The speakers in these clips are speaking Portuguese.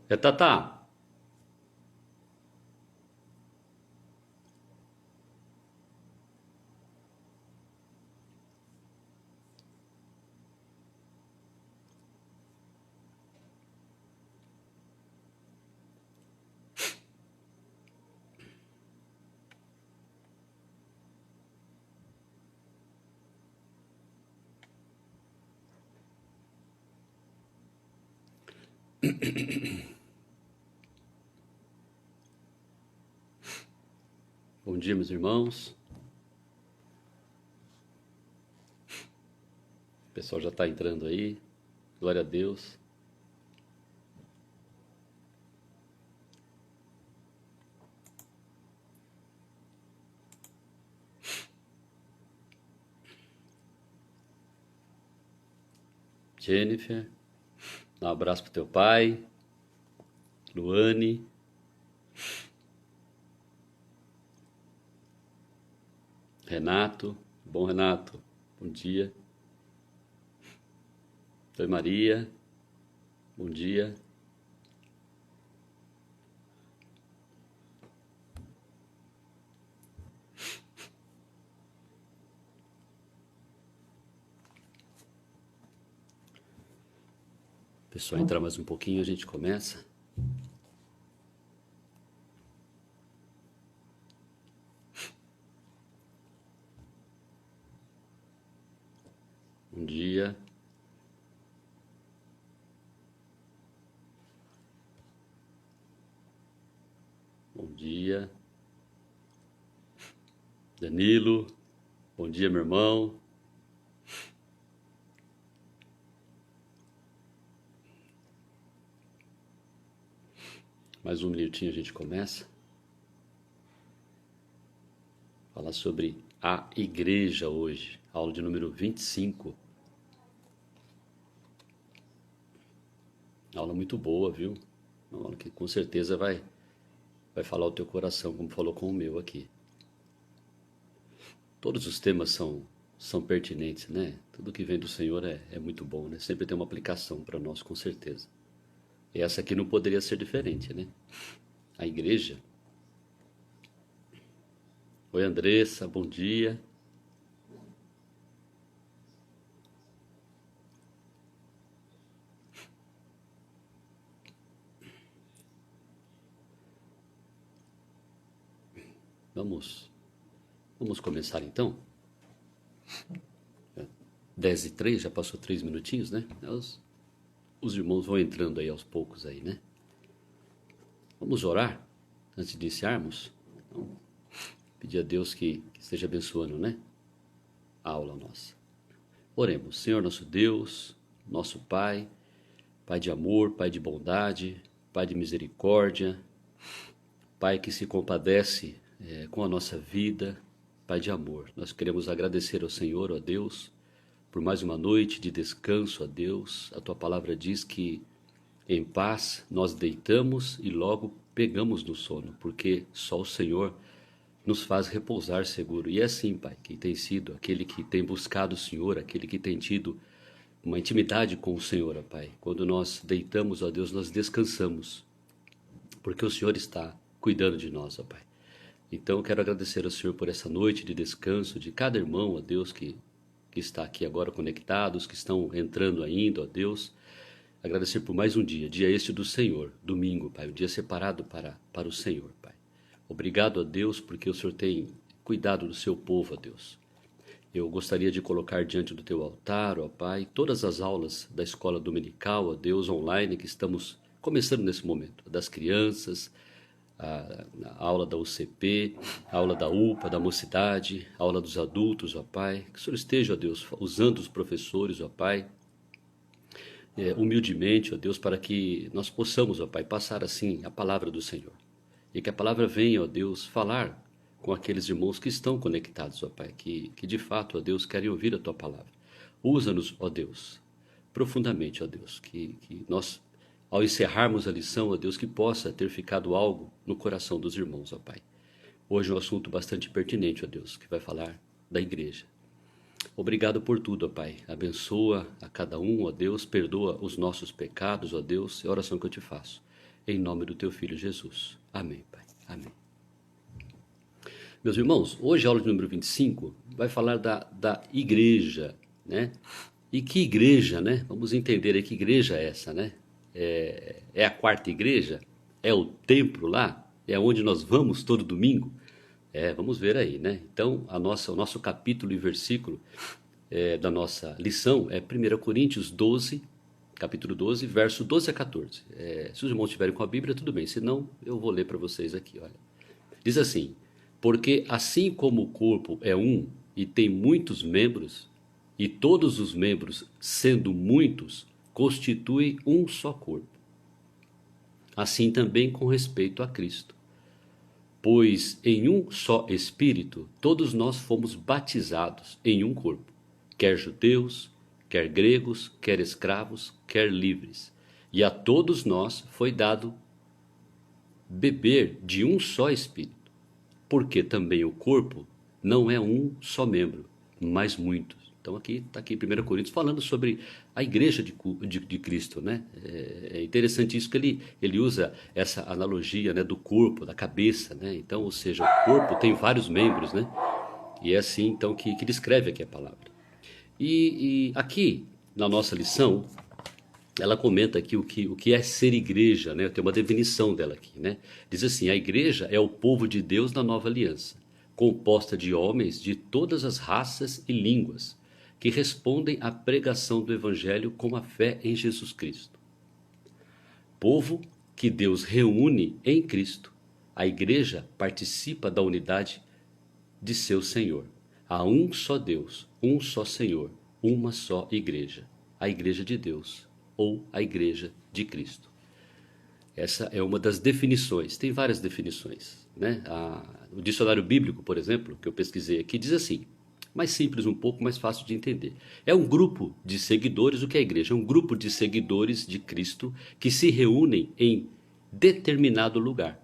É Tatá. Bom dia, meus irmãos. O pessoal já está entrando aí. Glória a Deus. Jennifer, dá um abraço pro teu pai. Luane, Renato. Bom, Renato. Bom dia. Oi, Maria. Bom dia. Pessoal, entrar mais um pouquinho, a gente começa. Bom dia. Bom dia. Danilo. Bom dia, meu irmão. Mais um minutinho a gente começa. Falar sobre a igreja hoje. Aula de número 25. Aula muito boa, viu? Uma aula que com certeza vai falar o teu coração, como falou com o meu aqui. Todos os temas são pertinentes, né? Tudo que vem do Senhor é muito bom, né? Sempre tem uma aplicação para nós, com certeza. E essa aqui não poderia ser diferente, né? A igreja. Oi, Andressa, bom dia. Vamos começar então? 10h03, já passou 3 minutinhos, né? Os irmãos vão entrando aí aos poucos aí, né? Vamos orar antes de iniciarmos? Então, pedir a Deus que esteja abençoando, né? A aula nossa. Oremos. Senhor nosso Deus, nosso Pai, Pai de amor, Pai de bondade, Pai de misericórdia, Pai que se compadece com a nossa vida, Pai de amor. Nós queremos agradecer ao Senhor, ó Deus, por mais uma noite de descanso, ó Deus. A Tua palavra diz que em paz nós deitamos e logo pegamos no sono, porque só o Senhor nos faz repousar seguro. E é assim, Pai, que tem sido aquele que tem buscado o Senhor, aquele que tem tido uma intimidade com o Senhor, ó Pai. Quando nós deitamos, ó Deus, nós descansamos, porque o Senhor está cuidando de nós, ó Pai. Então eu quero agradecer ao Senhor por essa noite de descanso de cada irmão, ó Deus, que está aqui agora conectados, que estão entrando ainda, ó Deus. Agradecer por mais um dia este do Senhor, domingo, Pai, um dia separado para o Senhor, Pai. Obrigado a Deus porque o Senhor tem cuidado do seu povo, ó Deus. Eu gostaria de colocar diante do teu altar, ó Pai, todas as aulas da escola dominical, ó Deus, online, que estamos começando nesse momento, das crianças, a aula da UCP, a aula da UPA, da mocidade, a aula dos adultos, ó Pai. Que o Senhor esteja, ó Deus, usando os professores, ó Pai, humildemente, ó Deus, para que nós possamos, ó Pai, passar assim a palavra do Senhor. E que a palavra venha, ó Deus, falar com aqueles irmãos que estão conectados, ó Pai, que de fato, ó Deus, querem ouvir a Tua palavra. Usa-nos, ó Deus, profundamente, ó Deus, que nós, ao encerrarmos a lição, ó Deus, que possa ter ficado algo no coração dos irmãos, ó Pai. Hoje é um assunto bastante pertinente, ó Deus, que vai falar da igreja. Obrigado por tudo, ó Pai. Abençoa a cada um, ó Deus, perdoa os nossos pecados, ó Deus, é a oração que eu te faço. em nome do teu Filho Jesus. Amém, Pai. Amém. Meus irmãos, hoje a aula de número 25 vai falar da igreja, né? E que igreja, né? Vamos entender aí que igreja é essa, né? É a quarta igreja? É o templo lá? É onde nós vamos todo domingo? Vamos ver aí, né? Então, o nosso capítulo e versículo da nossa lição é 1 Coríntios 12, capítulo 12, verso 12 a 14. Se os irmãos estiverem com a Bíblia, tudo bem. Se não, eu vou ler para vocês aqui, olha. Diz assim: porque assim como o corpo é um e tem muitos membros, e todos os membros, sendo muitos, constituem um só corpo. Assim também com respeito a Cristo. Pois em um só Espírito todos nós fomos batizados em um corpo, quer judeus, quer gregos, quer escravos, quer livres. E a todos nós foi dado beber de um só Espírito, porque também o corpo não é um só membro, mas muitos. Então aqui está aqui 1 Coríntios falando sobre a igreja de Cristo, né? É interessante isso que ele usa essa analogia, né, do corpo, da cabeça, né? Então, ou seja, o corpo tem vários membros, né? E é assim então que descreve aqui a palavra. E aqui na nossa lição ela comenta aqui o que é ser igreja, né? Tem uma definição dela aqui, né? Diz assim: a igreja é o povo de Deus na nova aliança, composta de homens de todas as raças e línguas, que respondem à pregação do evangelho com a fé em Jesus Cristo. Povo que Deus reúne em Cristo. A igreja participa da unidade de seu Senhor. Há um só Deus, um só Senhor, uma só igreja, a igreja de Deus, ou a igreja de Cristo. Essa é uma das definições, tem várias definições, né? O dicionário bíblico, por exemplo, que eu pesquisei aqui, diz assim, mais simples um pouco, mais fácil de entender. É um grupo de seguidores, o que é a igreja? É um grupo de seguidores de Cristo que se reúnem em determinado lugar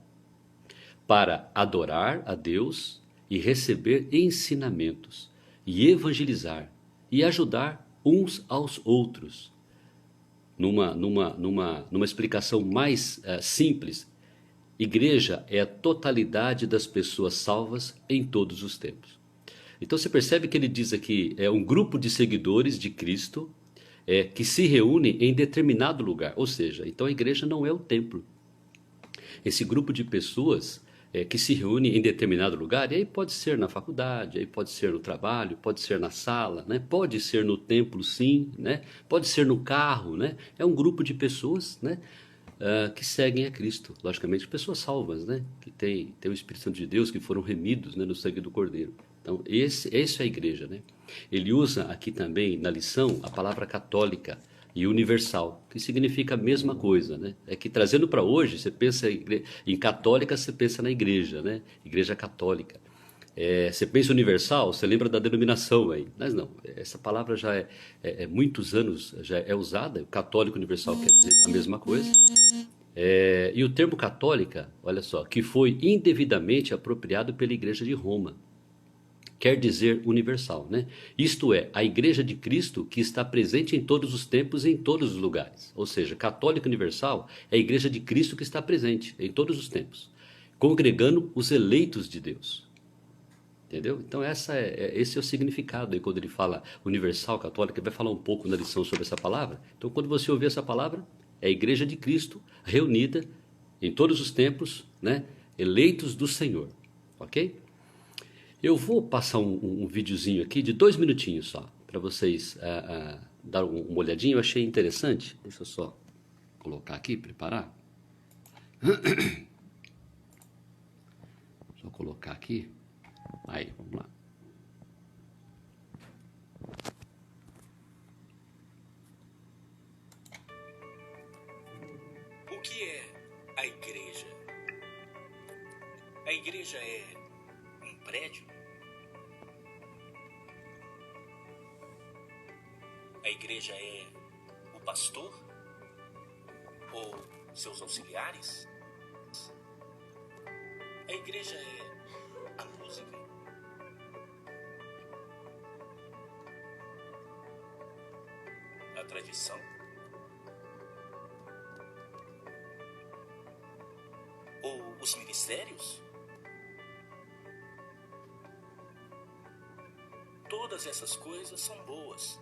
para adorar a Deus e receber ensinamentos, e evangelizar, e ajudar uns aos outros. Numa explicação mais simples, igreja é a totalidade das pessoas salvas em todos os tempos. Então você percebe que ele diz aqui, é um grupo de seguidores de Cristo que se reúne em determinado lugar. Ou seja, então a igreja não é o templo. Esse grupo de pessoas que se reúne em determinado lugar, e aí pode ser na faculdade, aí pode ser no trabalho, pode ser na sala, né? Pode ser no templo, sim, né? Pode ser no carro, né? É um grupo de pessoas, né? Que seguem a Cristo, logicamente pessoas salvas, né? Que tem o Espírito Santo de Deus, que foram remidos, né, no sangue do Cordeiro. Então, essa é a igreja, né? Ele usa aqui também na lição a palavra católica e universal, que significa a mesma coisa, né? É que trazendo para hoje, você pensa em católica, você pensa na igreja, né? Igreja católica. Você pensa universal, você lembra da denominação aí. Mas não, essa palavra já muitos anos já é usada, o católico universal quer dizer a mesma coisa. E o termo católica, olha só, que foi indevidamente apropriado pela Igreja de Roma, quer dizer universal, né? Isto é, a Igreja de Cristo que está presente em todos os tempos e em todos os lugares. Ou seja, católica universal é a Igreja de Cristo que está presente em todos os tempos, congregando os eleitos de Deus. Entendeu? Então esse é o significado aí quando ele fala universal, católica, ele vai falar um pouco na lição sobre essa palavra. Então quando você ouvir essa palavra, é a Igreja de Cristo reunida em todos os tempos, né? Eleitos do Senhor, ok? Eu vou passar um videozinho aqui de 2 minutinhos só, para vocês dar uma olhadinha. Eu achei interessante. Deixa eu só colocar aqui, preparar. Só colocar aqui. Aí, vamos lá. O que é a igreja? A igreja é um prédio? A igreja é o pastor? Ou seus auxiliares? A igreja é a música? A tradição? mistérios? Todas essas coisas são boas,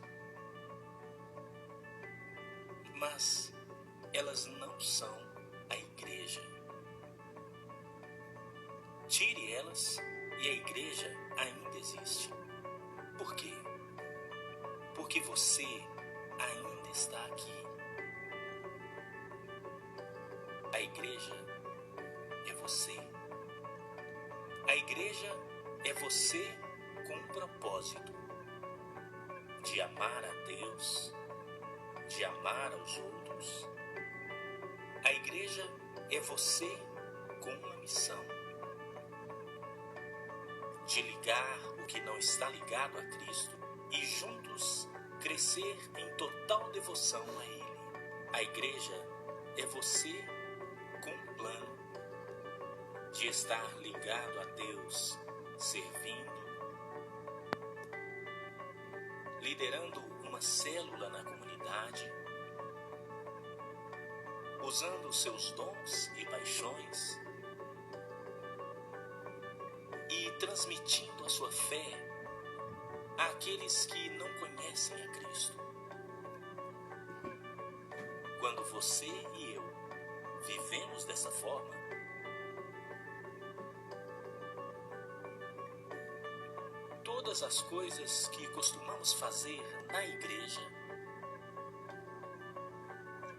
mas elas não são a igreja. Tire elas e a igreja ainda existe. Por quê? Porque você ainda está aqui. A igreja é você. A igreja é você com um propósito de amar a Deus, de amar aos outros. A igreja é você com uma missão de ligar o que não está ligado a Cristo e juntos crescer em total devoção a Ele. A igreja é você com um plano de estar ligado a Deus, servindo, liderando uma célula na comunidade, usando os seus dons e paixões e transmitindo a sua fé àqueles que não conhecem a Cristo. Quando você e eu vivemos dessa forma, todas as coisas que costumamos fazer na igreja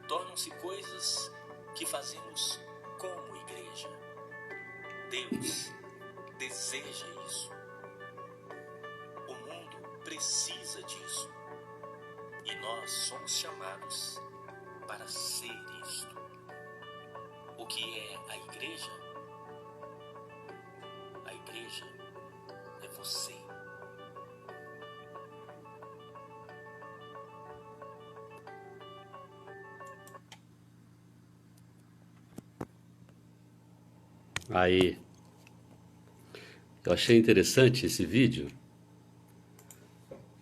tornam-se coisas que fazemos como igreja. Deus deseja isso. O mundo precisa disso. E nós somos chamados para ser isto. O que é a igreja? A igreja é você. Aí, eu achei interessante esse vídeo.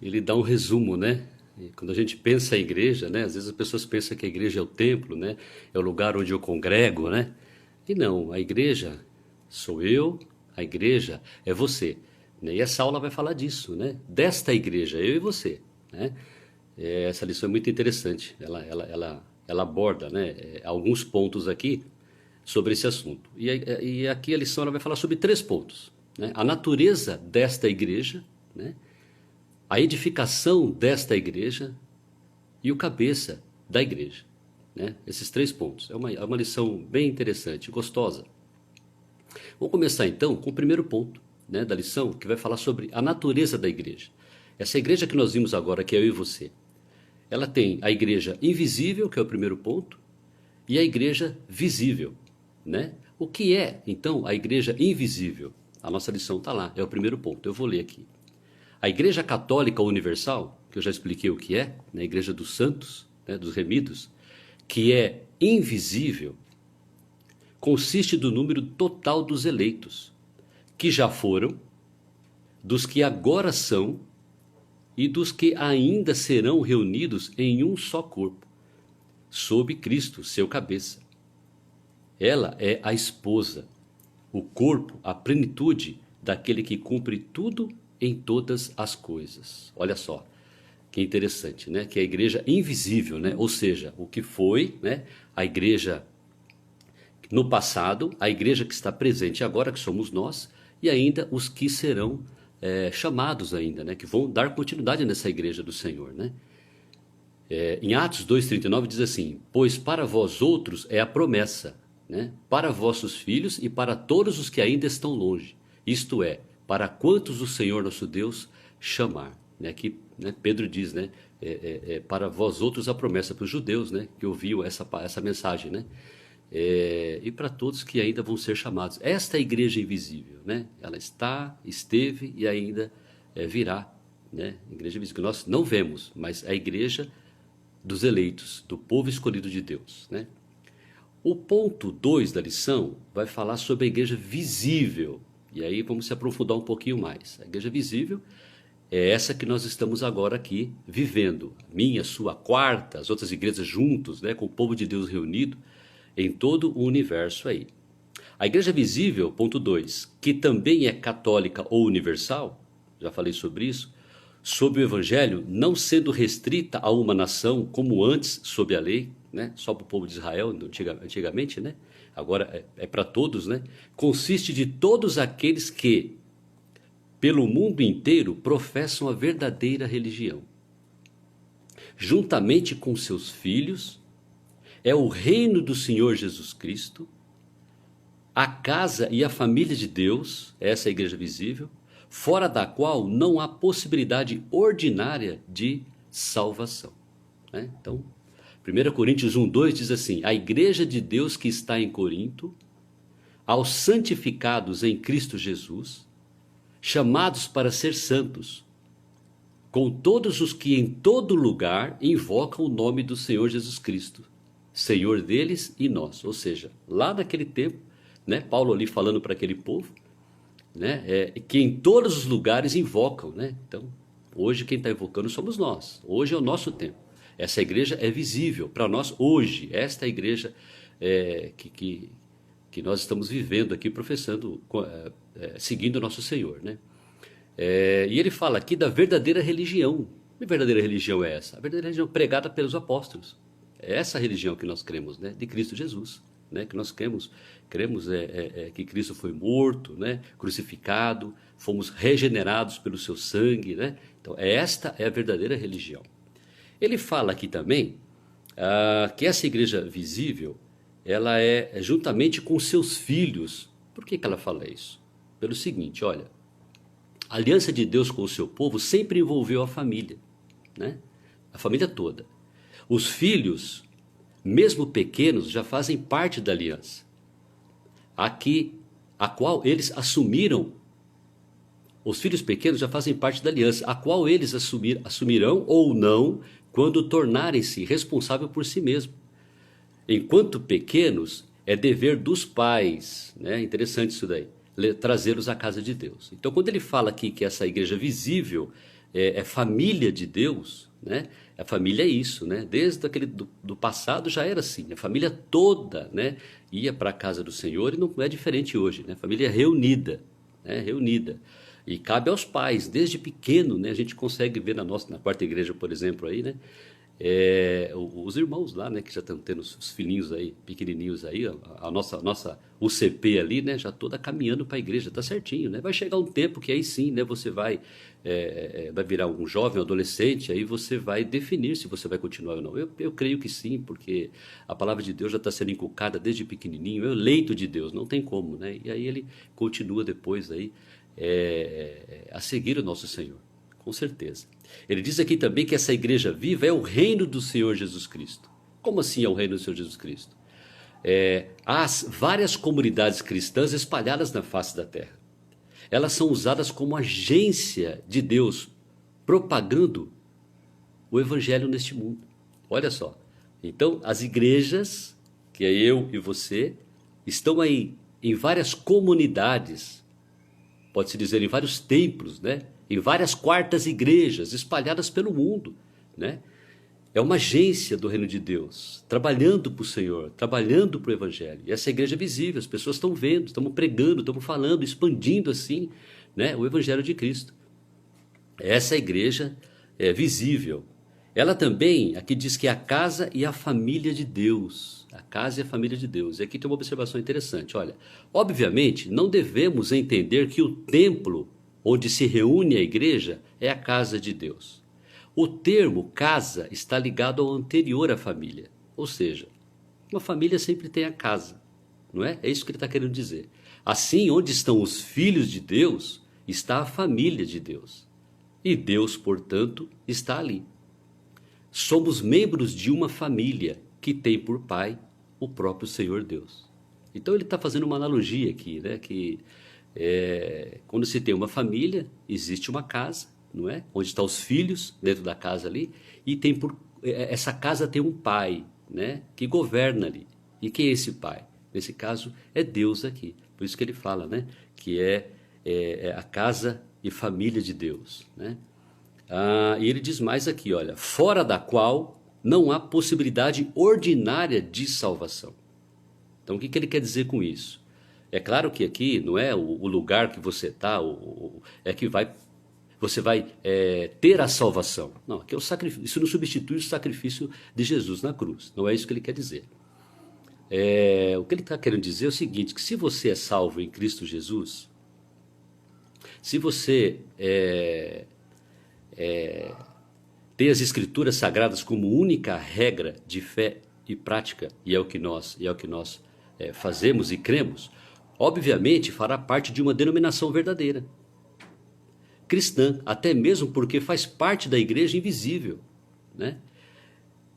Ele dá um resumo, né? E quando a gente pensa em igreja, né? Às vezes as pessoas pensam que a igreja é o templo, né? É o lugar onde eu congrego, né? E não, a igreja sou eu, a igreja é você, né? E essa aula vai falar disso, né? Desta igreja, eu e você, né? Essa lição é muito interessante. Ela aborda, né? Alguns pontos aqui sobre esse assunto. E aqui a lição ela vai falar sobre 3 pontos, né? A natureza desta igreja, né? A edificação desta igreja e o cabeça da igreja, né? Esses 3 pontos. É uma lição bem interessante, gostosa. Vamos começar então com o primeiro ponto, né, da lição, que vai falar sobre a natureza da igreja. Essa igreja que nós vimos agora, que é eu e você, ela tem a igreja invisível, que é o primeiro ponto, e a igreja visível, né? O que é, então, a igreja invisível? A nossa lição está lá, é o primeiro ponto, eu vou ler aqui. A Igreja Católica Universal, que eu já expliquei o que é, né, a Igreja dos Santos, né, dos Remidos, que é invisível, consiste do número total dos eleitos, que já foram, dos que agora são e dos que ainda serão reunidos em um só corpo, sob Cristo, seu cabeça. Ela é a esposa, o corpo, a plenitude daquele que cumpre tudo em todas as coisas. Olha só, que interessante, né? Que é a igreja invisível, né? Ou seja, o que foi, né? A igreja no passado, a igreja que está presente agora, que somos nós, e ainda os que serão chamados ainda, né? Que vão dar continuidade nessa igreja do Senhor, né? Em Atos 2,39 diz assim: pois para vós outros é a promessa, né? Para vossos filhos e para todos os que ainda estão longe, isto é, para quantos o Senhor nosso Deus chamar, né? Aqui, né, Pedro diz, né? Para vós outros a promessa, para os judeus, né? Que ouviam essa mensagem, né? E para todos que ainda vão ser chamados. Esta é a igreja invisível, né? Ela está, esteve e ainda virá, né? Igreja invisível que nós não vemos, mas a igreja dos eleitos, do povo escolhido de Deus, né? O ponto 2 da lição vai falar sobre a igreja visível. E aí vamos se aprofundar um pouquinho mais. A igreja visível é essa que nós estamos agora aqui vivendo. Minha, sua, quarta, as outras igrejas juntos, né, com o povo de Deus reunido em todo o universo aí. A igreja visível, ponto 2, que também é católica ou universal, já falei sobre isso, sob o evangelho, não sendo restrita a uma nação, como antes, sob a lei, né? Só para o povo de Israel, antigamente, né? Agora é para todos, né? Consiste de todos aqueles que, pelo mundo inteiro, professam a verdadeira religião. Juntamente com seus filhos, é o reino do Senhor Jesus Cristo, a casa e a família de Deus, essa é a igreja visível, fora da qual não há possibilidade ordinária de salvação. Né? Então, 1 Coríntios 1:2 diz assim: a igreja de Deus que está em Corinto, aos santificados em Cristo Jesus, chamados para ser santos, com todos os que em todo lugar invocam o nome do Senhor Jesus Cristo, Senhor deles e nós. Ou seja, lá naquele tempo, né, Paulo ali falando para aquele povo, né, que em todos os lugares invocam, né? Então, hoje quem está invocando somos nós. Hoje é o nosso tempo. Essa igreja é visível para nós hoje. Esta é a igreja que nós estamos vivendo aqui, professando, seguindo o nosso Senhor, né? E ele fala aqui da verdadeira religião. Que verdadeira religião é essa? A verdadeira religião pregada pelos apóstolos. É essa religião que nós cremos, né? De Cristo Jesus. Né, que nós cremos que Cristo foi morto, né, crucificado, fomos regenerados pelo seu sangue, né? Então esta é a verdadeira religião. Ele fala aqui também que essa igreja visível, ela é juntamente com seus filhos. Por que ela fala isso? Pelo seguinte, olha, a aliança de Deus com o seu povo sempre envolveu a família, né? A família toda. Os filhos, mesmo pequenos, já fazem parte da aliança, a qual eles assumiram. Os filhos pequenos já fazem parte da aliança, a qual eles assumirão ou não quando tornarem-se responsáveis por si mesmos. Enquanto pequenos, é dever dos pais, né? Interessante isso daí, trazê-los à casa de Deus. Então, quando ele fala aqui que essa igreja visível é família de Deus, né? A família é isso, né? Desde do passado já era assim. A família toda, né, ia para a casa do Senhor e não é diferente hoje, né? A família é reunida, né? Reunida. E cabe aos pais, desde pequeno, né? A gente consegue ver na quarta igreja, por exemplo, aí, né? Os irmãos lá, né, que já estão tendo os filhinhos aí, pequenininhos aí, a nossa UCP ali, né, já toda caminhando para a igreja, tá certinho, né? Vai chegar um tempo que aí sim, né, você vai virar um jovem, um adolescente, aí você vai definir se você vai continuar ou não. Eu creio que sim, porque a palavra de Deus já está sendo inculcada desde pequenininho, é o leito de Deus, não tem como, né? E aí ele continua depois aí a seguir o nosso Senhor. Com certeza. Ele diz aqui também que essa igreja viva é o reino do Senhor Jesus Cristo. Como assim é o reino do Senhor Jesus Cristo? Há várias comunidades cristãs espalhadas na face da terra. Elas são usadas como agência de Deus, propagando o evangelho neste mundo. Olha só. Então, as igrejas, que é eu e você, estão aí em várias comunidades, pode-se dizer em vários templos, né? Em várias quartas igrejas espalhadas pelo mundo, né? É uma agência do reino de Deus, trabalhando para o Senhor, trabalhando para o evangelho. E essa igreja é visível, as pessoas estão vendo, estamos pregando, estamos falando, expandindo assim, né, o evangelho de Cristo. Essa igreja é visível. Ela também, aqui diz que é a casa e a família de Deus. A casa e a família de Deus. E aqui tem uma observação interessante. Olha, obviamente, não devemos entender que o templo onde se reúne a igreja é a casa de Deus. O termo casa está ligado ao anterior à família. Ou seja, uma família sempre tem a casa, não é? É isso que ele está querendo dizer. Assim, onde estão os filhos de Deus, está a família de Deus. E Deus, portanto, está ali. Somos membros de uma família que tem por pai o próprio Senhor Deus. Então ele está fazendo uma analogia aqui, né? Que quando se tem uma família, existe uma casa, não é? Onde estão os filhos dentro da casa ali, e essa casa tem um pai, né? Que governa ali. E quem é esse pai? Nesse caso é Deus aqui. Por isso que ele fala, né? Que é a casa e família de Deus, né? E ele diz mais aqui, olha, fora da qual não há possibilidade ordinária de salvação. Então o que ele quer dizer com isso? É claro que aqui não é o lugar que você está, é que você vai ter a salvação. Não, aqui é o sacrifício, isso não substitui o sacrifício de Jesus na cruz. Não é isso que ele quer dizer. O que ele está querendo dizer é o seguinte, que se você é salvo em Cristo Jesus, se você tem as Escrituras Sagradas como única regra de fé e prática, e é o que nós fazemos e cremos, obviamente fará parte de uma denominação verdadeira, cristã, até mesmo porque faz parte da igreja invisível, né?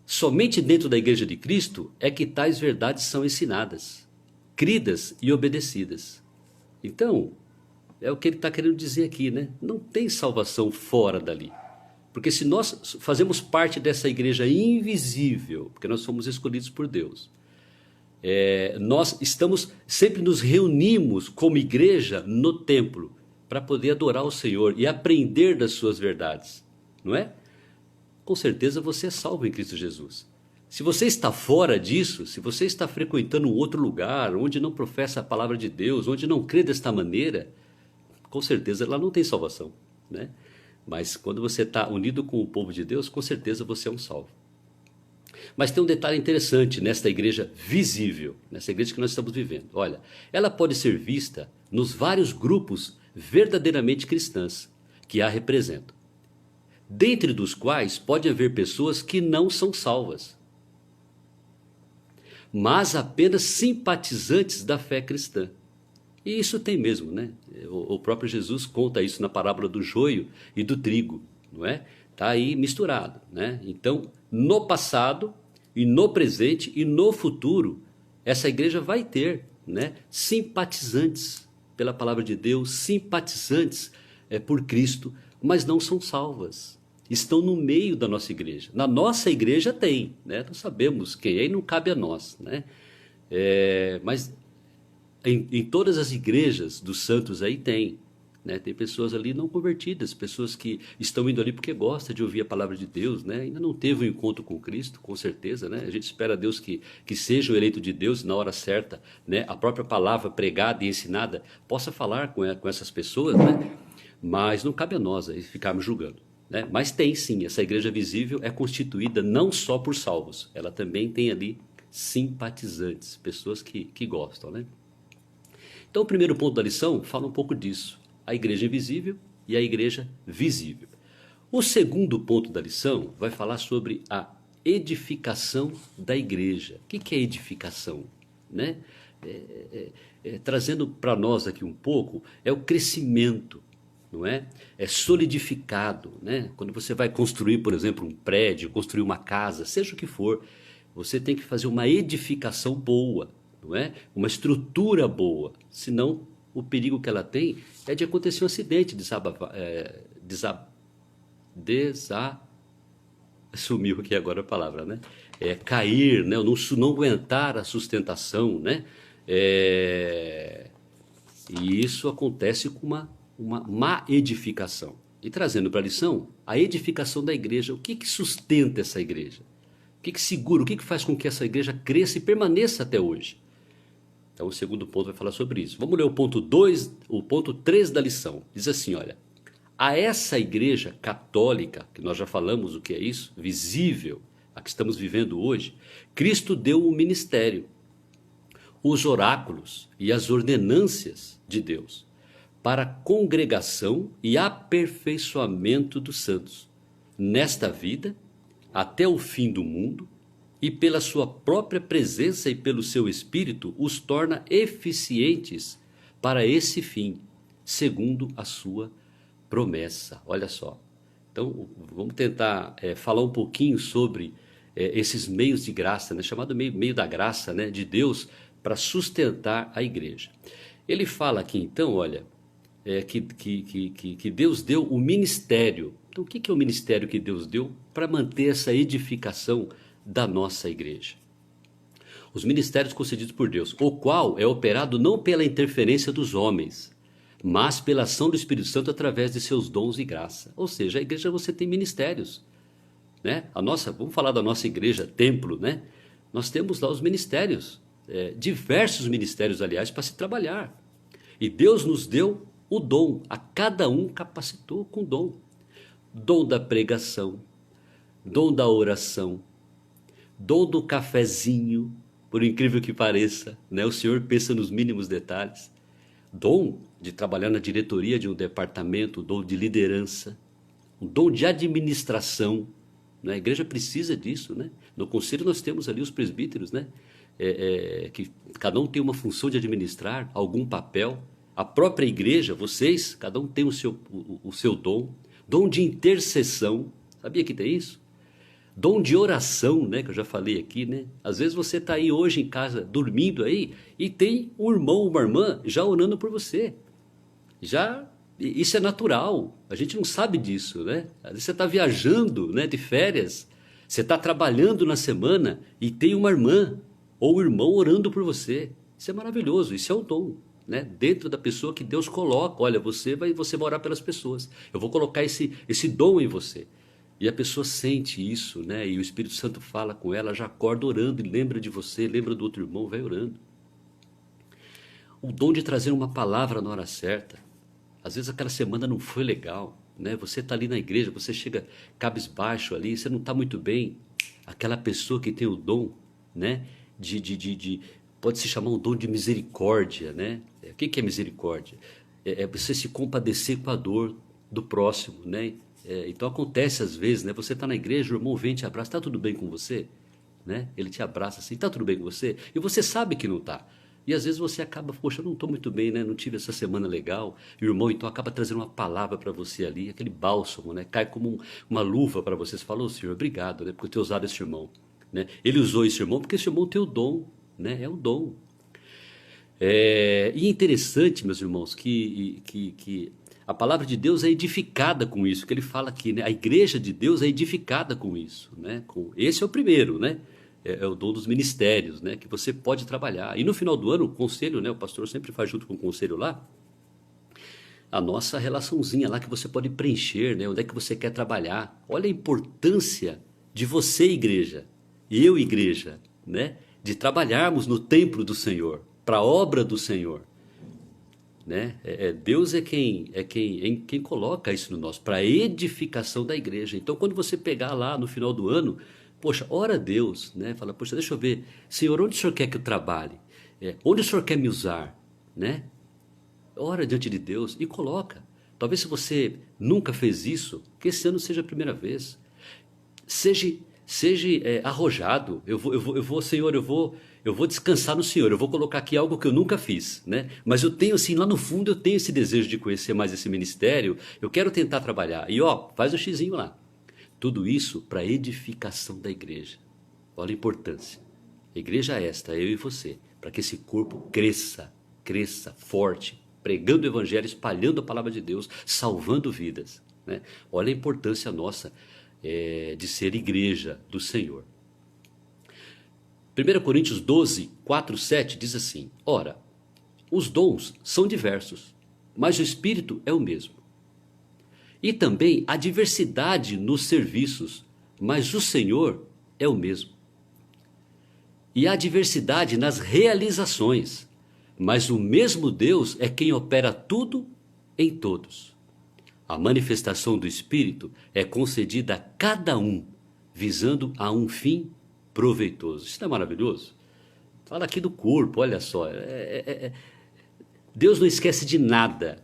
Somente dentro da igreja de Cristo é que tais verdades são ensinadas, cridas e obedecidas. Então, é o que ele está querendo dizer aqui, né? Não tem salvação fora dali. Porque se nós fazemos parte dessa igreja invisível, porque nós somos escolhidos por Deus, nós sempre nos reunimos como igreja no templo para poder adorar o Senhor e aprender das suas verdades, não é? Com certeza você é salvo em Cristo Jesus. Se você está fora disso, se você está frequentando um outro lugar, onde não professa a palavra de Deus, onde não crê desta maneira, com certeza lá não tem salvação, né? Mas quando você está unido com o povo de Deus, com certeza você é um salvo. Mas tem um detalhe interessante nesta igreja visível, nessa igreja que nós estamos vivendo. Olha, ela pode ser vista nos vários grupos verdadeiramente cristãs que a representam, dentre dos quais pode haver pessoas que não são salvas, mas apenas simpatizantes da fé cristã. E isso tem mesmo, né? O próprio Jesus conta isso na parábola do joio e do trigo, não é? Está aí misturado, né? Então, no passado e no presente e no futuro, essa igreja vai ter, né, simpatizantes pela palavra de Deus, simpatizantes por Cristo, mas não são salvas. Estão no meio da nossa igreja. Na nossa igreja tem, né? Nós sabemos quem é e não cabe a nós, né? Mas em todas as igrejas dos santos aí tem, né? Tem pessoas ali não convertidas, pessoas que estão indo ali porque gostam de ouvir a palavra de Deus, né? Ainda não teve um encontro com Cristo, com certeza, né? A gente espera a Deus que seja o eleito de Deus na hora certa, né? A própria palavra pregada e ensinada possa falar com essas pessoas, né? Mas não cabe a nós aí ficarmos julgando, né? Mas tem sim, essa igreja visível é constituída não só por salvos, ela também tem ali simpatizantes, pessoas que gostam, né? Então, o primeiro ponto da lição fala um pouco disso, a igreja invisível e a igreja visível. O segundo ponto da lição vai falar sobre a edificação da igreja. O que é edificação, né? Trazendo para nós aqui um pouco, é o crescimento, não é? É solidificado, né? Quando você vai construir, por exemplo, um prédio, construir uma casa, seja o que for, você tem que fazer uma edificação boa, não é? Uma estrutura boa, senão o perigo que ela tem é de acontecer um acidente, sumiu aqui agora a palavra, né? Cair, né? Não aguentar a sustentação, né? E isso acontece com uma má edificação. E trazendo para a lição, a edificação da igreja, o que sustenta essa igreja? O que segura, o que faz com que essa igreja cresça e permaneça até hoje? Então, o segundo ponto vai falar sobre isso. Vamos ler o ponto 2, o ponto 3 da lição. Diz assim, olha, a essa igreja católica, que nós já falamos o que é isso, visível, a que estamos vivendo hoje, Cristo deu o ministério, os oráculos e as ordenâncias de Deus para a congregação e aperfeiçoamento dos santos, nesta vida, até o fim do mundo, e pela sua própria presença e pelo seu Espírito, os torna eficientes para esse fim, segundo a sua promessa. Olha só. Então, vamos tentar falar um pouquinho sobre esses meios de graça, né? Chamado meio da graça, né? De Deus para sustentar a igreja. Ele fala aqui, então, olha, que Deus deu o ministério. Então, o que é o ministério que Deus deu para manter essa edificação da nossa igreja? Os ministérios concedidos por Deus, o qual é operado não pela interferência dos homens, mas pela ação do Espírito Santo através de seus dons e graça. Ou seja, a igreja você tem ministérios, né? Vamos falar da nossa igreja, templo, né? Nós temos lá os ministérios, diversos ministérios, aliás, para se trabalhar. E Deus nos deu o dom, a cada um capacitou com dom. Dom da pregação, dom da oração, dom do cafezinho, por incrível que pareça, né? O Senhor pensa nos mínimos detalhes. Dom de trabalhar na diretoria de um departamento, dom de liderança, um dom de administração, né? A igreja precisa disso, né? No conselho nós temos ali os presbíteros, né? Que cada um tem uma função de administrar algum papel. A própria igreja, vocês, cada um tem o seu dom. Dom de intercessão, sabia que tem isso? Dom de oração, né, que eu já falei aqui, né? Às vezes você está aí hoje em casa, dormindo aí, e tem um irmão, uma irmã já orando por você. Isso é natural, a gente não sabe disso, né? Às vezes você está viajando, né, de férias, você está trabalhando na semana e tem uma irmã ou um irmão orando por você. Isso é maravilhoso, isso é um dom, né? Dentro da pessoa que Deus coloca. Olha, você vai orar pelas pessoas, eu vou colocar esse dom em você. E a pessoa sente isso, né? E o Espírito Santo fala com ela, já acorda orando e lembra de você, lembra do outro irmão, vai orando. O dom de trazer uma palavra na hora certa. Às vezes aquela semana não foi legal, né? Você está ali na igreja, você chega cabisbaixo ali, você não está muito bem. Aquela pessoa que tem o dom, né? Pode se chamar um dom de misericórdia, né? O que é misericórdia? É você se compadecer com a dor do próximo, né? Então acontece às vezes, né? Você está na igreja, o irmão vem e te abraça, está tudo bem com você? Né? Ele te abraça assim, está tudo bem com você? E você sabe que não está. E às vezes você acaba, poxa, eu não estou muito bem, né? Não tive essa semana legal. E o irmão então acaba trazendo uma palavra para você ali, aquele bálsamo, né? Cai como uma luva para você. Você fala, Senhor, obrigado, né? Por ter usado esse irmão, né? Ele usou esse irmão porque esse irmão tem o dom, né? É o dom. E é interessante, meus irmãos, que a palavra de Deus é edificada com isso, que ele fala aqui, né? A igreja de Deus é edificada com isso, né? Esse é o primeiro, né? É o dom dos ministérios, né? Que você pode trabalhar. E no final do ano, o conselho, né? O pastor sempre faz junto com o conselho lá, a nossa relaçãozinha lá que você pode preencher, né? Onde é que você quer trabalhar. Olha a importância de você, igreja, e eu, igreja, né? De trabalharmos no templo do Senhor, para a obra do Senhor. Né? Deus é quem coloca isso no nosso, para a edificação da igreja. Então quando você pegar lá no final do ano, poxa, ora a Deus, né? Fala, poxa, deixa eu ver, Senhor, onde o Senhor quer que eu trabalhe? Onde o Senhor quer me usar? Né? Ora diante de Deus e coloca. Talvez se você nunca fez isso, que esse ano seja a primeira vez. Seja arrojado. Senhor, eu vou descansar no Senhor, eu vou colocar aqui algo que eu nunca fiz, né? Mas eu tenho assim, lá no fundo eu tenho esse desejo de conhecer mais esse ministério, eu quero tentar trabalhar. E faz o xizinho lá. Tudo isso para a edificação da igreja. Olha a importância. A igreja esta, eu e você, para que esse corpo cresça forte, pregando o evangelho, espalhando a palavra de Deus, salvando vidas, né? Olha a importância nossa de ser igreja do Senhor. 1 Coríntios 12, 4, 7 diz assim: ora, os dons são diversos, mas o Espírito é o mesmo. E também há diversidade nos serviços, mas o Senhor é o mesmo. E há diversidade nas realizações, mas o mesmo Deus é quem opera tudo em todos. A manifestação do Espírito é concedida a cada um, visando a um fim proveitoso. Isso não é maravilhoso? Fala aqui do corpo, olha só. Deus não esquece de nada,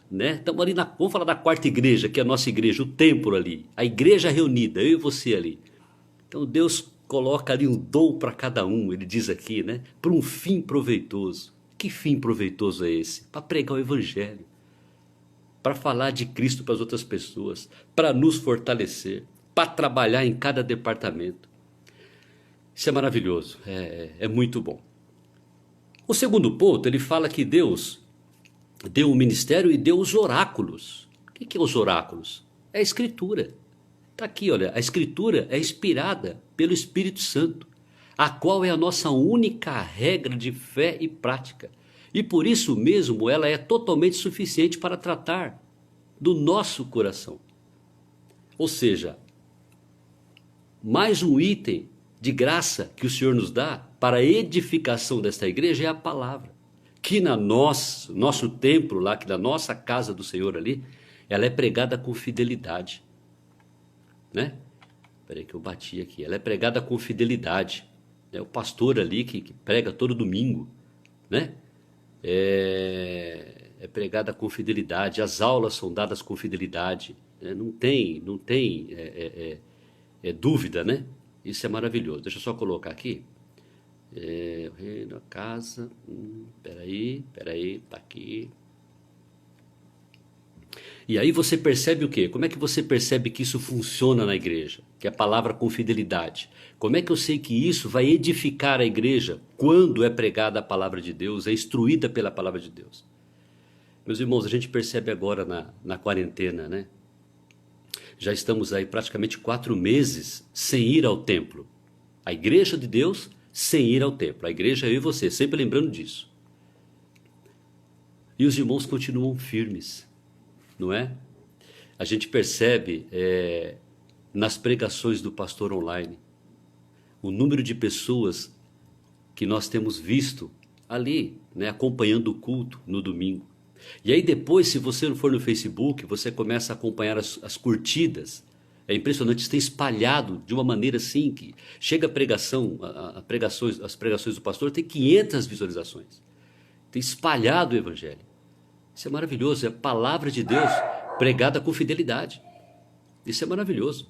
né? Estamos ali vamos falar da quarta igreja, que é a nossa igreja, o templo ali, a igreja reunida, eu e você ali. Então Deus coloca ali um dom para cada um, ele diz aqui, né? Para um fim proveitoso. Que fim proveitoso é esse? Para pregar o evangelho, para falar de Cristo para as outras pessoas, para nos fortalecer, para trabalhar em cada departamento. Isso é maravilhoso, é muito bom. O segundo ponto, ele fala que Deus deu o ministério e deu os oráculos. O que é os oráculos? É a Escritura. Está aqui, olha, a Escritura é inspirada pelo Espírito Santo, a qual é a nossa única regra de fé e prática. E por isso mesmo ela é totalmente suficiente para tratar do nosso coração. Ou seja, mais um item de graça que o Senhor nos dá para a edificação desta igreja é a palavra. Que na nosso templo lá, que na nossa casa do Senhor ali, ela é pregada com fidelidade, né? Peraí que eu bati aqui. Ela é pregada com fidelidade. É o pastor ali que prega todo domingo, né? É pregada com fidelidade. As aulas são dadas com fidelidade. Não tem dúvida, né? Isso é maravilhoso. Deixa eu só colocar aqui. O reino, a casa. Peraí, tá aqui. E aí você percebe o quê? Como é que você percebe que isso funciona na igreja? Que é a palavra com fidelidade. Como é que eu sei que isso vai edificar a igreja quando é pregada a palavra de Deus, é instruída pela palavra de Deus? Meus irmãos, a gente percebe agora na quarentena, né? Já estamos aí praticamente 4 meses sem ir ao templo. A igreja de Deus sem ir ao templo. A igreja é eu e você, sempre lembrando disso. E os irmãos continuam firmes, não é? A gente percebe nas pregações do pastor online o número de pessoas que nós temos visto ali, né, acompanhando o culto no domingo. E aí depois, se você não for no Facebook, você começa a acompanhar as curtidas. É impressionante, isso tem espalhado de uma maneira assim que chega a pregação, as pregações do pastor tem 500 visualizações. Tem espalhado o evangelho. Isso é maravilhoso, é a palavra de Deus pregada com fidelidade. Isso é maravilhoso.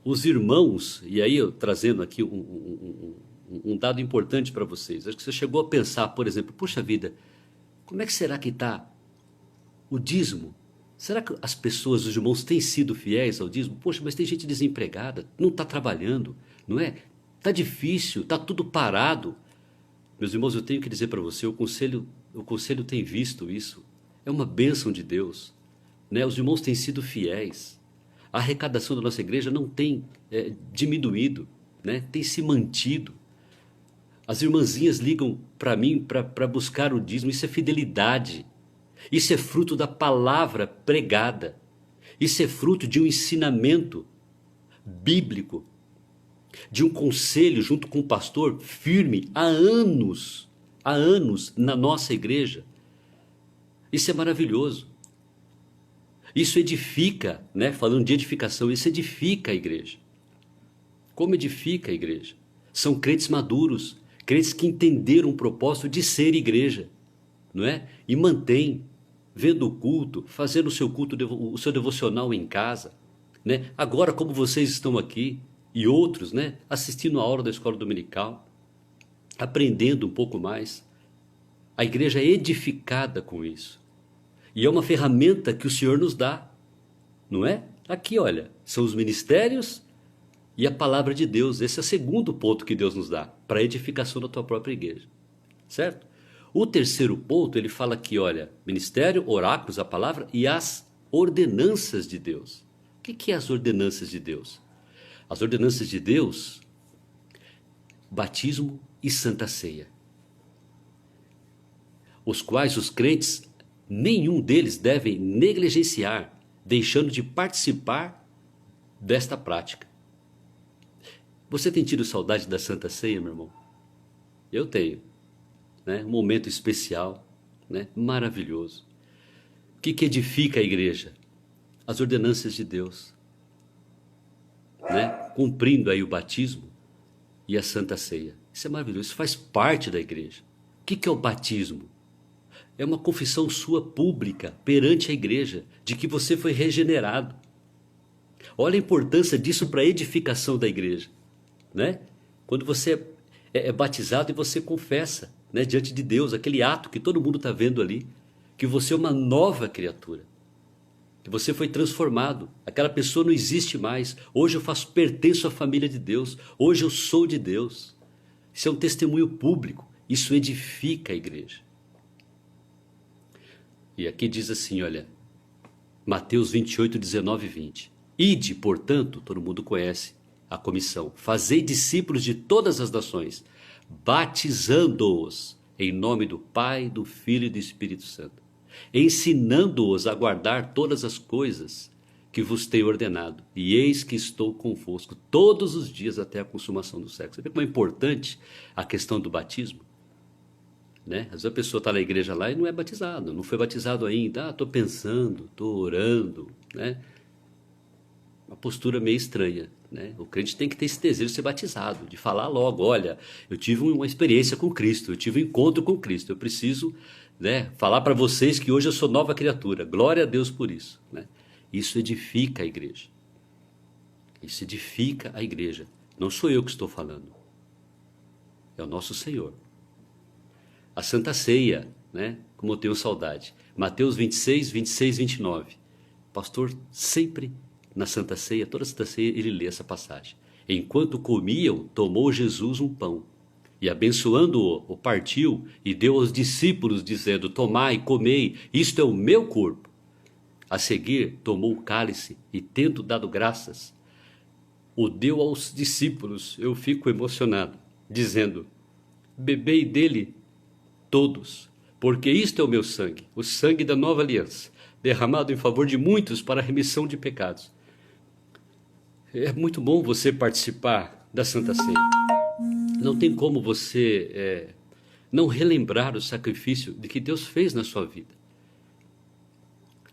Os irmãos, e aí eu trazendo aqui um dado importante para vocês. Acho que você chegou a pensar, por exemplo, puxa vida, como é que será que está o dízimo? Será que as pessoas, os irmãos, têm sido fiéis ao dízimo? Poxa, mas tem gente desempregada, não está trabalhando, não é? Está difícil, está tudo parado. Meus irmãos, eu tenho que dizer para você, o conselho tem visto isso. É uma bênção de Deus, né? Os irmãos têm sido fiéis. A arrecadação da nossa igreja não tem diminuído, né? Tem se mantido. As irmãzinhas ligam para mim para buscar o dízimo. Isso é fidelidade. Isso é fruto da palavra pregada. Isso é fruto de um ensinamento bíblico, de um conselho junto com o pastor firme há anos na nossa igreja. Isso é maravilhoso. Isso edifica, né? Falando de edificação, isso edifica a igreja. Como edifica a igreja? São crentes maduros, crentes que entenderam o propósito de ser igreja, não é? E mantém, vendo o culto, fazendo o seu culto, o seu devocional em casa, né? Agora, como vocês estão aqui, e outros, né? Assistindo a aula da escola dominical, aprendendo um pouco mais. A igreja é edificada com isso. E é uma ferramenta que o Senhor nos dá, não é? Aqui, olha, são os ministérios e a palavra de Deus. Esse é o segundo ponto que Deus nos dá, para a edificação da tua própria igreja, certo? O terceiro ponto, ele fala aqui, olha, ministério, oráculos, a palavra e as ordenanças de Deus. O que é as ordenanças de Deus? As ordenanças de Deus, batismo e santa ceia, os quais os crentes, nenhum deles devem negligenciar, deixando de participar desta prática. Você tem tido saudade da santa ceia, meu irmão? Eu tenho, né? Um momento especial, né? Maravilhoso. O que edifica a igreja? As ordenanças de Deus, né? Cumprindo aí o batismo e a santa ceia. Isso é maravilhoso, isso faz parte da igreja. O que é o batismo? É uma confissão sua pública perante a igreja de que você foi regenerado. Olha a importância disso para a edificação da igreja, né? Quando você é batizado e você confessa, né, diante de Deus, aquele ato que todo mundo está vendo ali, que você é uma nova criatura, que você foi transformado, aquela pessoa não existe mais, hoje eu pertenço à família de Deus, hoje eu sou de Deus. Isso é um testemunho público, isso edifica a igreja. E aqui diz assim, olha, Mateus 28, 19 e 20. Ide, portanto, todo mundo conhece a comissão, fazei discípulos de todas as nações, batizando-os em nome do Pai, do Filho e do Espírito Santo, ensinando-os a guardar todas as coisas que vos tenho ordenado, e eis que estou convosco todos os dias até a consumação do século. Você vê como é importante a questão do batismo? Né? Às vezes a pessoa está na igreja lá e não é batizado, não foi batizado ainda. Estou pensando, estou orando, né? Uma postura meio estranha, né? O crente tem que ter esse desejo de ser batizado, de falar logo, olha, eu tive uma experiência com Cristo, eu tive um encontro com Cristo, eu preciso, né, falar para vocês que hoje eu sou nova criatura, glória a Deus por isso, né? Isso edifica a igreja, isso edifica a igreja, não sou eu que estou falando, é o nosso Senhor. A Santa Ceia, né, como eu tenho saudade, Mateus 26, 26, 29, pastor sempre na Santa Ceia, toda a Santa Ceia, ele lê essa passagem. Enquanto comiam, tomou Jesus um pão, e abençoando-o, o partiu e deu aos discípulos, dizendo, tomai, comei, isto é o meu corpo. A seguir, tomou o cálice, e tendo dado graças, o deu aos discípulos. Eu fico emocionado, dizendo, bebei dele todos, porque isto é o meu sangue, o sangue da nova aliança, derramado em favor de muitos para a remissão de pecados. É muito bom você participar da Santa Ceia. Não tem como você não relembrar o sacrifício de que Deus fez na sua vida.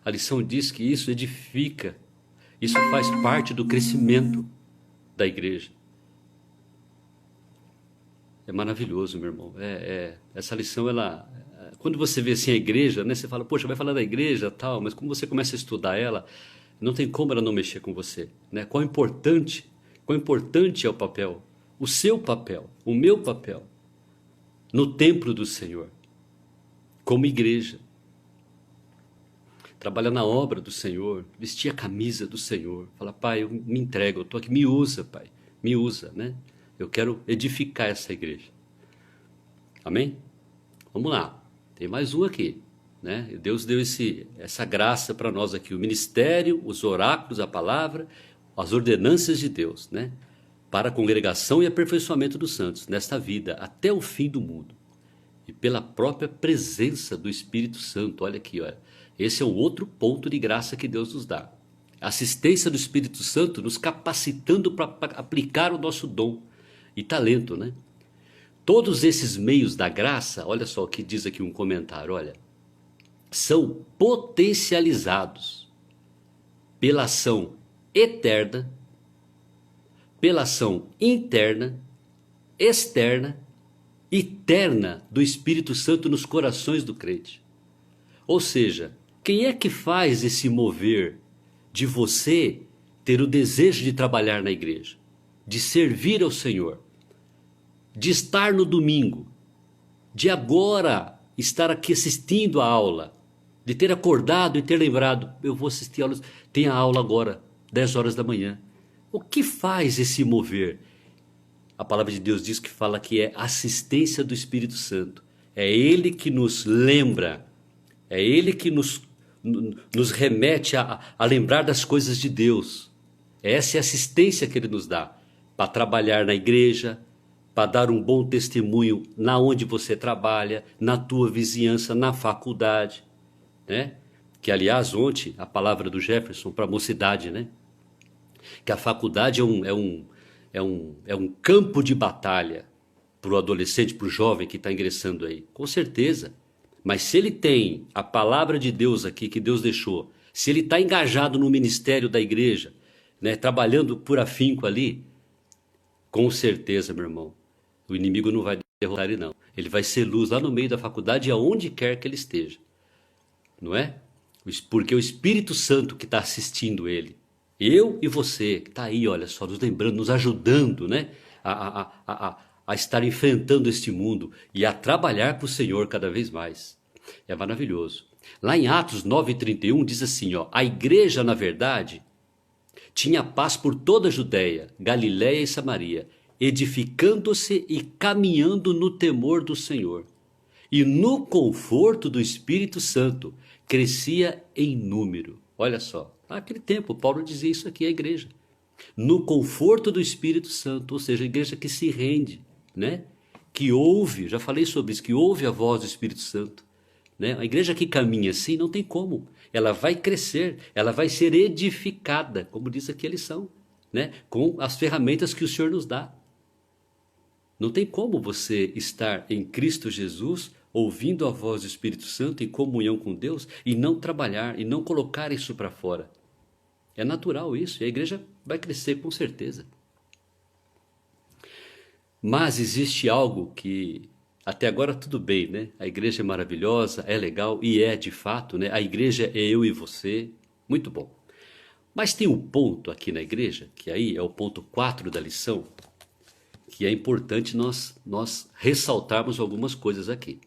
A lição diz que isso edifica, isso faz parte do crescimento da igreja. É maravilhoso, meu irmão. Essa lição, quando você vê assim a igreja, né, você fala, poxa, vai falar da igreja tal, mas como você começa a estudar ela, não tem como ela não mexer com você, né? Quão importante é o papel, o seu papel, o meu papel, no templo do Senhor, como igreja. Trabalhar na obra do Senhor, vestir a camisa do Senhor, falar, pai, eu me entrego, eu estou aqui, me usa, pai, me usa, né? Eu quero edificar essa igreja. Amém? Vamos lá, tem mais um aqui. Né? Deus deu essa graça para nós aqui, o ministério, os oráculos, a palavra, as ordenanças de Deus, né? Para a congregação e aperfeiçoamento dos santos, nesta vida, até o fim do mundo. E pela própria presença do Espírito Santo, olha aqui, olha. Esse é um outro ponto de graça que Deus nos dá. A assistência do Espírito Santo nos capacitando para aplicar o nosso dom e talento, né? Todos esses meios da graça, olha só o que diz aqui um comentário, olha, são potencializados pela ação eterna, pela ação interna, externa e terna do Espírito Santo nos corações do crente. Ou seja, quem é que faz esse mover de você ter o desejo de trabalhar na igreja, de servir ao Senhor, de estar no domingo, de agora estar aqui assistindo a aula, de ter acordado e ter lembrado, eu vou assistir a aula, tem a aula agora, 10 horas da manhã. O que faz esse mover? A palavra de Deus diz que fala que é assistência do Espírito Santo. É Ele que nos lembra, é Ele que nos remete a lembrar das coisas de Deus. Essa é a assistência que Ele nos dá para trabalhar na igreja, para dar um bom testemunho na onde você trabalha, na tua vizinhança, na faculdade, né? Que aliás ontem a palavra do Jefferson para a mocidade, né? Que a faculdade é um campo de batalha para o adolescente, para o jovem que está ingressando aí, com certeza. Mas se ele tem a palavra de Deus aqui que Deus deixou, se ele está engajado no ministério da igreja, né, trabalhando por afinco ali, com certeza, meu irmão, o inimigo não vai derrotar ele não. Ele vai ser luz lá no meio da faculdade e aonde quer que ele esteja. Não é? Porque o Espírito Santo que está assistindo ele, eu e você, que está aí, olha só, nos lembrando, nos ajudando, né, a estar enfrentando este mundo e a trabalhar para o Senhor cada vez mais. É maravilhoso. Lá em Atos 9:31 diz assim, ó, a igreja, na verdade, tinha paz por toda a Judéia, Galiléia e Samaria, edificando-se e caminhando no temor do Senhor. E no conforto do Espírito Santo, crescia em número. Olha só, naquele tempo, Paulo dizia isso aqui à igreja. No conforto do Espírito Santo, ou seja, a igreja que se rende, né? Que ouve, já falei sobre isso, que ouve a voz do Espírito Santo, né? A igreja que caminha assim não tem como. Ela vai crescer, ela vai ser edificada, como diz aqui a lição, né? Com as ferramentas que o Senhor nos dá. Não tem como você estar em Cristo Jesus, ouvindo a voz do Espírito Santo, em comunhão com Deus, e não trabalhar, e não colocar isso para fora. É natural isso, e a igreja vai crescer com certeza. Mas existe algo que, até agora tudo bem, né? A igreja é maravilhosa, é legal, e é de fato, né? A igreja é eu e você, muito bom. Mas tem um ponto aqui na igreja, que aí é o ponto 4 da lição, que é importante nós ressaltarmos algumas coisas aqui.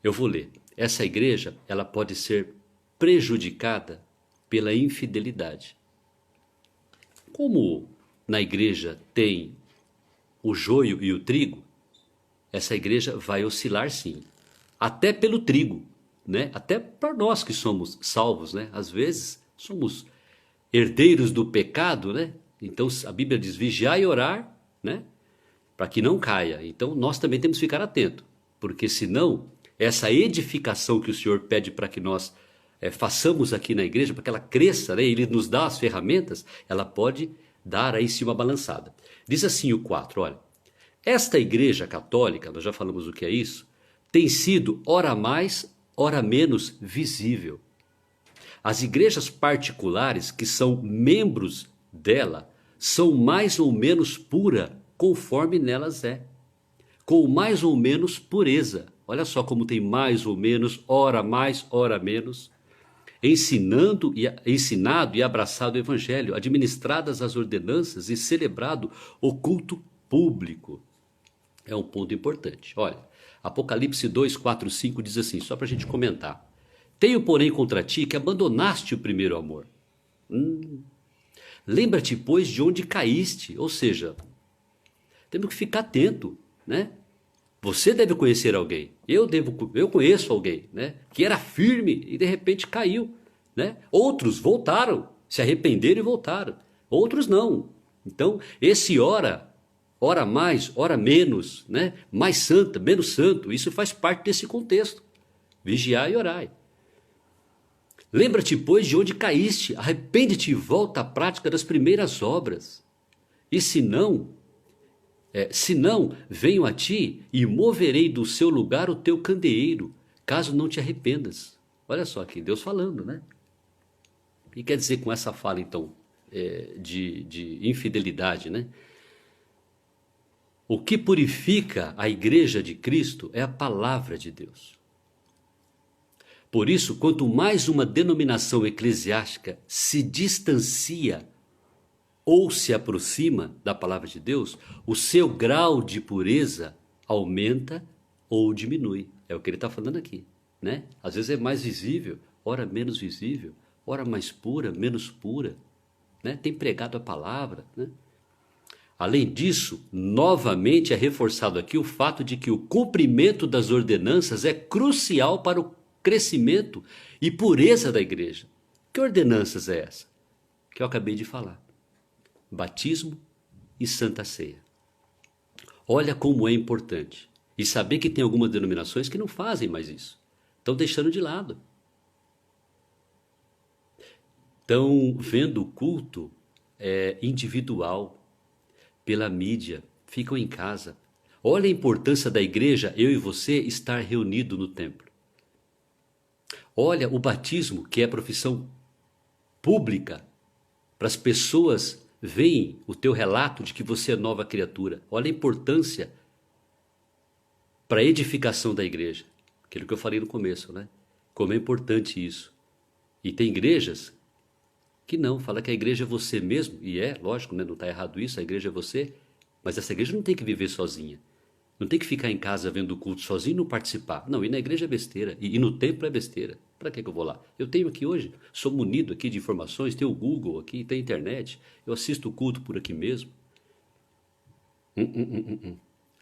Eu vou ler. Essa igreja, ela pode ser prejudicada pela infidelidade. Como na igreja tem o joio e o trigo, essa igreja vai oscilar sim. Até pelo trigo, né? Até para nós que somos salvos, né? Às vezes somos herdeiros do pecado, né? Então a Bíblia diz vigiar e orar, né? Para que não caia. Então nós também temos que ficar atento, porque senão essa edificação que o Senhor pede para que nós façamos aqui na igreja, para que ela cresça, né? Ele nos dá as ferramentas, ela pode dar aí sim uma balançada. Diz assim o 4, olha, esta igreja católica, nós já falamos o que é isso, tem sido ora mais, ora menos visível. As igrejas particulares que são membros dela são mais ou menos pura conforme nelas é, com mais ou menos pureza. Olha só como tem mais ou menos, ora mais, ora menos, ensinado e abraçado o evangelho, administradas as ordenanças e celebrado o culto público. É um ponto importante. Olha, Apocalipse 2, 4, 5 diz assim, só para a gente comentar. Tenho, porém, contra ti que abandonaste o primeiro amor. Lembra-te, pois, de onde caíste, ou seja, temos que ficar atento, né? Você deve conhecer alguém, eu conheço alguém, né? Que era firme e de repente caiu, né? Outros voltaram, se arrependeram e voltaram, outros não. Então, esse ora mais, ora menos, né? Mais santa, menos santo, isso faz parte desse contexto. Vigiai e orai. Lembra-te, pois, de onde caíste, arrepende-te e volta à prática das primeiras obras. E se não, venho a ti e moverei do seu lugar o teu candeeiro, caso não te arrependas. Olha só aqui, Deus falando, né? O que quer dizer com essa fala, então, de infidelidade, né? O que purifica a igreja de Cristo é a palavra de Deus. Por isso, quanto mais uma denominação eclesiástica se distancia ou se aproxima da palavra de Deus, o seu grau de pureza aumenta ou diminui. É o que ele está falando aqui, né? Às vezes é mais visível, ora menos visível, ora mais pura, menos pura, né? Tem pregado a palavra, né? Além disso, novamente é reforçado aqui o fato de que o cumprimento das ordenanças é crucial para o crescimento e pureza da igreja. Que ordenanças é essa? Que eu acabei de falar. Batismo e Santa Ceia. Olha como é importante. E saber que tem algumas denominações que não fazem mais isso. Estão deixando de lado. Estão vendo o culto individual, pela mídia, ficam em casa. Olha a importância da igreja, eu e você, estar reunido no templo. Olha o batismo, que é a profissão pública, para as pessoas veem o teu relato de que você é nova criatura. Olha a importância para a edificação da igreja. Aquilo que eu falei no começo, né? Como é importante isso. E tem igrejas que não, fala que a igreja é você mesmo, e lógico, né? Não está errado isso, a igreja é você, mas essa igreja não tem que viver sozinha. Não tem que ficar em casa vendo o culto sozinho e não participar. Não, ir na igreja é besteira. E no templo é besteira. Para que eu vou lá? Eu tenho aqui hoje, sou munido aqui de informações, tem o Google aqui, tem a internet. Eu assisto o culto por aqui mesmo.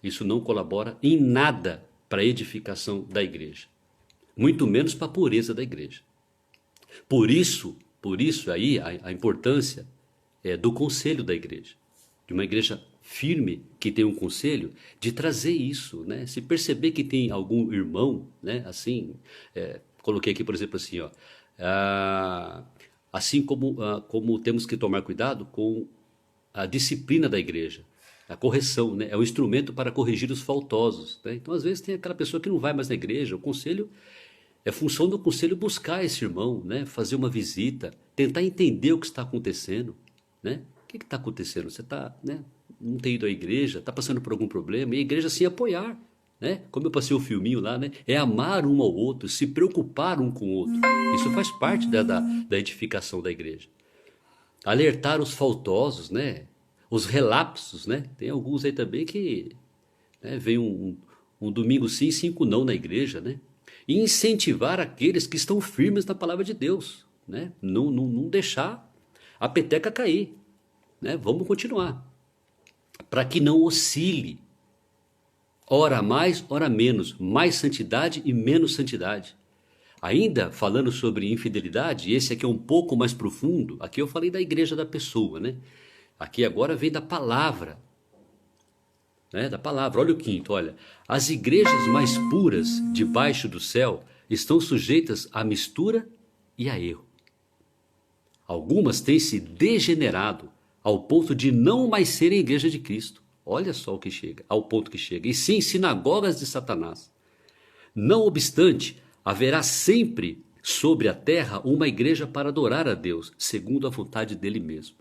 Isso não colabora em nada para a edificação da igreja. Muito menos para a pureza da igreja. Por isso aí a importância do conselho da igreja. De uma igreja firme, que tem um conselho, de trazer isso, né? Se perceber que tem algum irmão, né? Assim, coloquei aqui, por exemplo, assim, ó, assim como temos que tomar cuidado com a disciplina da igreja, a correção, né? É um instrumento para corrigir os faltosos, né? Então, às vezes, tem aquela pessoa que não vai mais na igreja, o conselho, é função do conselho buscar esse irmão, né? Fazer uma visita, tentar entender o que está acontecendo, né? O que está acontecendo? Você está, né? Não tem ido à igreja, está passando por algum problema, e a igreja sim apoiar, né? Como eu passei o filminho lá, né? É amar um ao outro, se preocupar um com o outro. Isso faz parte da edificação da igreja. Alertar os faltosos, né? Os relapsos, né? Tem alguns aí também que, né, vem um domingo sim, 5 não na igreja, né? E incentivar aqueles que estão firmes na palavra de Deus, né? Não deixar a peteca cair, né? Vamos continuar. Para que não oscile, ora mais, ora menos, mais santidade e menos santidade. Ainda falando sobre infidelidade, esse aqui é um pouco mais profundo, aqui eu falei da igreja da pessoa, né? Aqui agora vem da palavra, né? Da palavra, olha o quinto, olha. As igrejas mais puras debaixo do céu estão sujeitas à mistura e a erro. Algumas têm se degenerado ao ponto de não mais serem igreja de Cristo. Olha só o que chega, ao ponto que chega. E sim, sinagogas de Satanás. Não obstante, haverá sempre sobre a terra uma igreja para adorar a Deus, segundo a vontade dele mesmo.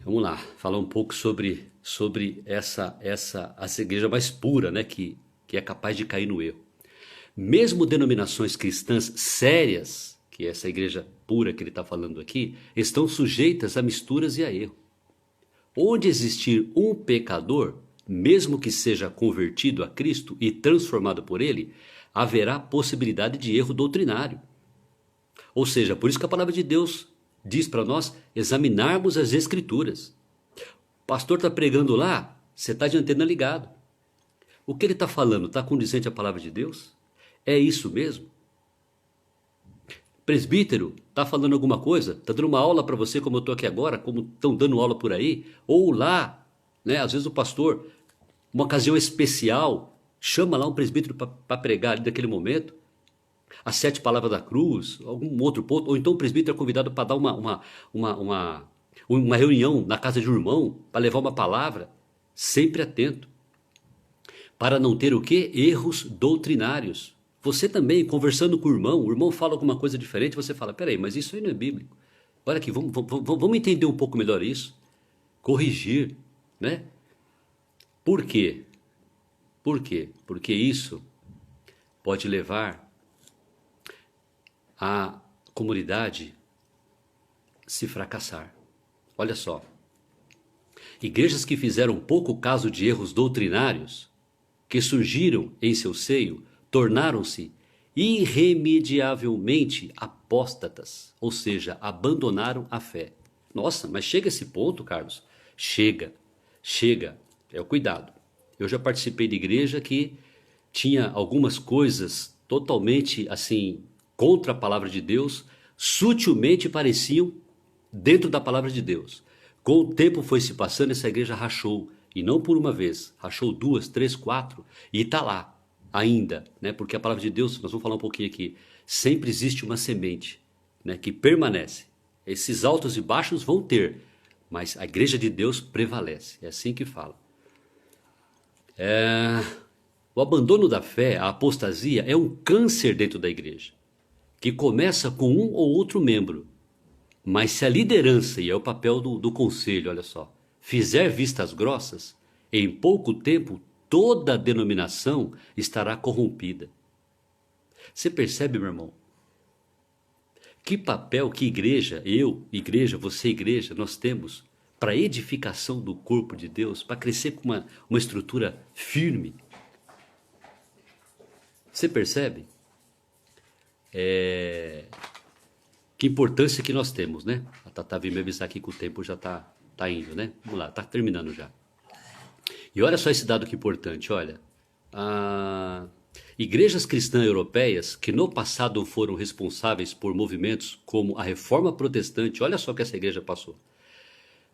Vamos lá, falar um pouco sobre essa igreja mais pura, né, que é capaz de cair no erro. Mesmo denominações cristãs sérias, que é essa igreja pura que ele está falando aqui, estão sujeitas a misturas e a erro. Onde existir um pecador, mesmo que seja convertido a Cristo e transformado por ele, haverá possibilidade de erro doutrinário. Ou seja, por isso que a palavra de Deus diz para nós examinarmos as Escrituras. O pastor está pregando lá, você está de antena ligado. O que ele está falando está condizente à palavra de Deus? É isso mesmo? Presbítero, está falando alguma coisa? Está dando uma aula para você como eu estou aqui agora, como estão dando aula por aí? Ou lá, né, às vezes o pastor, uma ocasião especial, chama lá um presbítero para pregar ali naquele momento, as 7 palavras da cruz, algum outro ponto, ou então o presbítero é convidado para dar uma reunião na casa de um irmão, para levar uma palavra, sempre atento, para não ter o quê? Erros doutrinários. Você também, conversando com o irmão fala alguma coisa diferente, você fala, peraí, mas isso aí não é bíblico. Olha aqui, vamos entender um pouco melhor isso. Corrigir, né? Por quê? Por quê? Porque isso pode levar a comunidade se fracassar. Olha só. Igrejas que fizeram pouco caso de erros doutrinários, que surgiram em seu seio, tornaram-se irremediavelmente apóstatas, ou seja, abandonaram a fé. Nossa, mas chega esse ponto, Carlos? Chega. É o cuidado. Eu já participei de igreja que tinha algumas coisas totalmente assim contra a palavra de Deus, sutilmente pareciam dentro da palavra de Deus. Com o tempo foi se passando, essa igreja rachou, e não por uma vez, rachou 2, 3, 4, e está lá ainda, né? Porque a palavra de Deus, nós vamos falar um pouquinho aqui, sempre existe uma semente, né, que permanece. Esses altos e baixos vão ter, mas a igreja de Deus prevalece, é assim que fala. O abandono da fé, a apostasia, é um câncer dentro da igreja, que começa com um ou outro membro. Mas se a liderança, e é o papel do conselho, olha só, fizer vistas grossas, em pouco tempo toda a denominação estará corrompida. Você percebe, meu irmão? Que papel, que igreja, igreja, você igreja, nós temos para a edificação do corpo de Deus, para crescer com uma estrutura firme. Você percebe? Que importância que nós temos, né? A Tatá veio me avisar aqui que o tempo já tá indo, né? Vamos lá, tá terminando já. E olha só esse dado que importante, olha. Igrejas cristãs europeias que no passado foram responsáveis por movimentos como a Reforma Protestante, olha só o que essa igreja passou.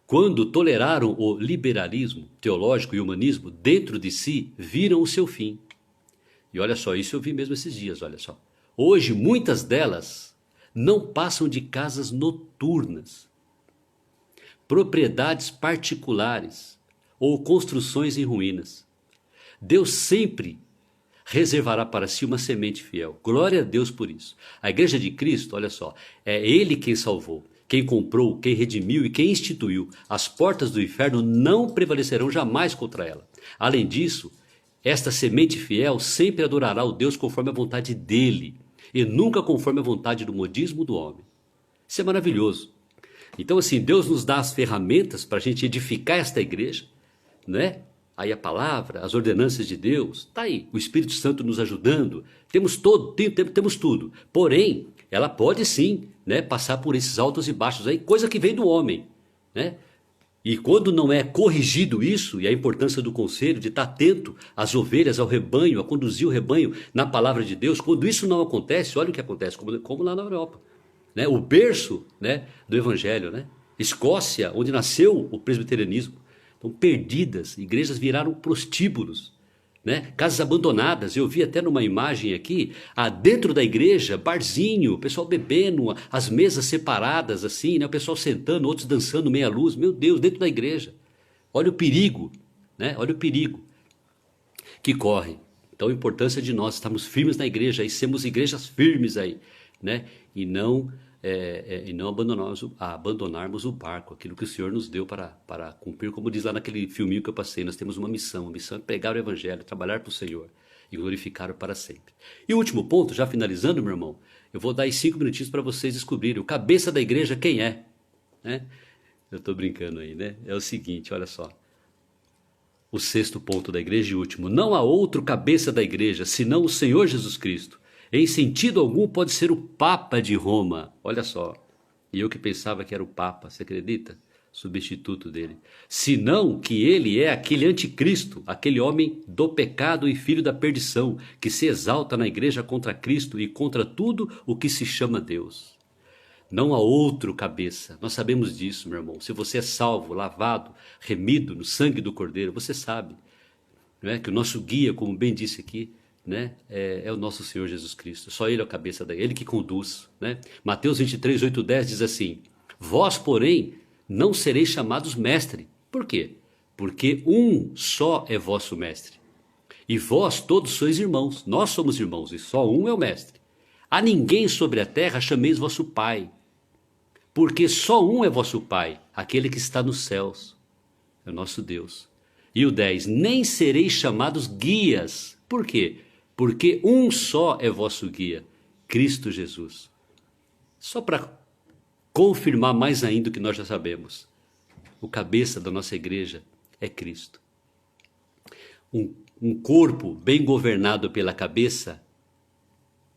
quando toleraram o liberalismo teológico e humanismo dentro de si, viram o seu fim. E olha só, isso eu vi mesmo esses dias, olha só. Hoje, muitas delas não passam de casas noturnas, propriedades particulares ou construções em ruínas. Deus sempre reservará para si uma semente fiel. Glória a Deus por isso. A Igreja de Cristo, olha só, é Ele quem salvou, quem comprou, quem redimiu e quem instituiu. As portas do inferno não prevalecerão jamais contra ela. Além disso, esta semente fiel sempre adorará o Deus conforme a vontade dele e nunca conforme a vontade do modismo do homem. Isso é maravilhoso. Então, assim, Deus nos dá as ferramentas para a gente edificar esta igreja, né? Aí a palavra, as ordenanças de Deus, está aí. O Espírito Santo nos ajudando. Temos tudo. Porém, ela pode sim, né, passar por esses altos e baixos aí, coisa que vem do homem, né? E quando não é corrigido isso, e a importância do conselho, de estar atento às ovelhas, ao rebanho, a conduzir o rebanho na palavra de Deus, quando isso não acontece, olha o que acontece, como lá na Europa. Né? O berço, né, do evangelho, né? Escócia, onde nasceu o presbiterianismo. Então, perdidas, igrejas viraram prostíbulos, né? Casas abandonadas. Eu vi até numa imagem aqui, dentro da igreja, barzinho, o pessoal bebendo, as mesas separadas assim, né? O pessoal sentando, outros dançando meia luz. Meu Deus, dentro da igreja. Olha o perigo, né? Olha o perigo que corre. Então, a importância de nós estarmos firmes na igreja e sermos igrejas firmes aí, né? E não abandonarmos o barco, aquilo que o Senhor nos deu para cumprir, como diz lá naquele filminho que eu passei. Nós temos uma missão é pregar o evangelho, trabalhar para o Senhor e glorificar-o para sempre. E o último ponto, já finalizando, meu irmão, eu vou dar aí 5 minutinhos para vocês descobrirem o cabeça da igreja quem é, né? Eu estou brincando aí, né? É o seguinte, olha só. O 6º ponto da igreja e último: não há outro cabeça da igreja senão o Senhor Jesus Cristo. Em sentido algum pode ser o Papa de Roma. Olha só. E eu que pensava que era o Papa, você acredita? Substituto dele. Senão que ele é aquele anticristo, aquele homem do pecado e filho da perdição, que se exalta na igreja contra Cristo e contra tudo o que se chama Deus. Não há outro cabeça. Nós sabemos disso, meu irmão. Se você é salvo, lavado, remido no sangue do Cordeiro, você sabe, não é? Que o nosso guia, como bem disse aqui, né, é o nosso Senhor Jesus Cristo. Só Ele é a cabeça daí, Ele que conduz, né? Mateus 23, 8, 10 diz assim: vós, porém, não sereis chamados mestre. Por quê? Porque um só é vosso mestre. E vós todos sois irmãos. Nós somos irmãos e só um é o mestre. A ninguém sobre a terra chameis vosso pai, porque só um é vosso pai, aquele que está nos céus, é o nosso Deus. E o 10, nem sereis chamados guias. Por quê? Porque um só é vosso guia, Cristo Jesus. Só para confirmar mais ainda o que nós já sabemos, o cabeça da nossa igreja é Cristo. Um corpo bem governado pela cabeça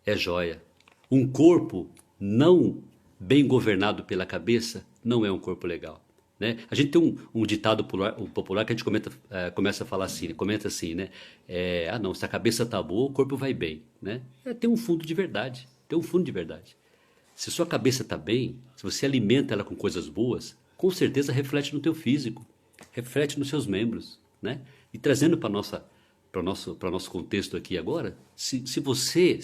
é joia. Um corpo não bem governado pela cabeça não é um corpo legal. Né? A gente tem um ditado popular que a gente começa a falar assim, comenta assim, né? Não, se a cabeça está boa, o corpo vai bem, né? Tem um fundo de verdade, Se sua cabeça está bem, se você alimenta ela com coisas boas, com certeza reflete no teu físico, reflete nos seus membros, né? E trazendo para o nosso contexto aqui agora, se você,